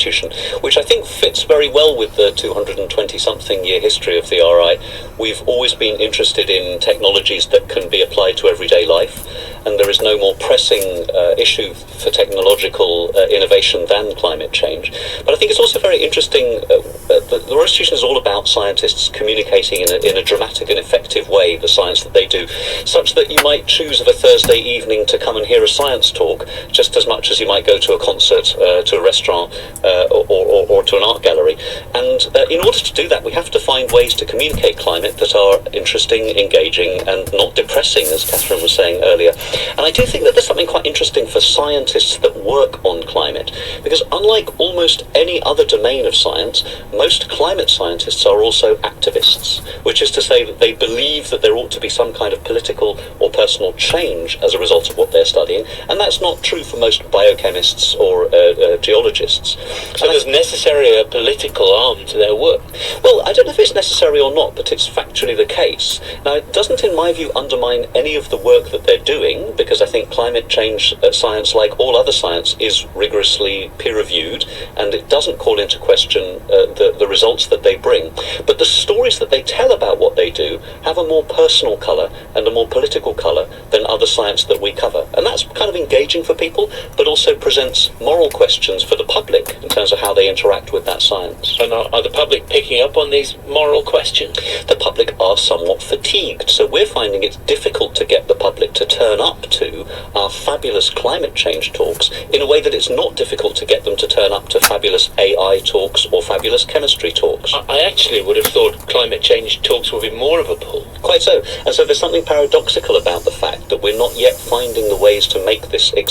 institution, which I think fits very well with the 220-something year history of the RI. We've always been interested in technologies that can be applied to everyday life, and there is no more pressing issue for technological innovation than climate change. But I think it's also very interesting that the Royal Institution is all about scientists communicating in a dramatic and effective way the science that they do, such that you might choose of a Thursday evening to come and hear a science talk just as much as you might go to a concert, to a restaurant, or to an art gallery. And in order to do that, we have to find ways to communicate climate that are interesting, engaging, and not depressing, as Catherine was saying earlier. And I do think that there's something quite interesting for scientists that work on climate, because unlike almost any other domain of science, most climate scientists are also activists, which is to say that they believe that there ought to be some kind of political or personal change as a result of what they're studying, and that's not true for most biochemists or geologists. So there's necessarily a political arm to their work? Well, I don't know if it's necessary or not, but it's factually the case. Now, it doesn't, in my view, undermine any of the work that they're doing, because I think climate change science, like all other science, is rigorously peer-reviewed, and it doesn't call into question the results that they bring. But the stories that they tell about what they do have a more personal colour and a more political colour than other science that we cover. And that's kind of engaging for people, but also presents moral questions for the public in terms of how they interact with that science. And are the public picking up on these moral questions? The public are somewhat fatigued, so we're finding it's difficult to get the public to turn up to our fabulous climate change talks in a way that it's not difficult to get them to turn up to fabulous AI talks or fabulous chemistry talks. I actually would have thought climate change talks would be more of a pull. Quite so. And so there's something paradoxical about the fact that we're not yet finding the ways to make this exciting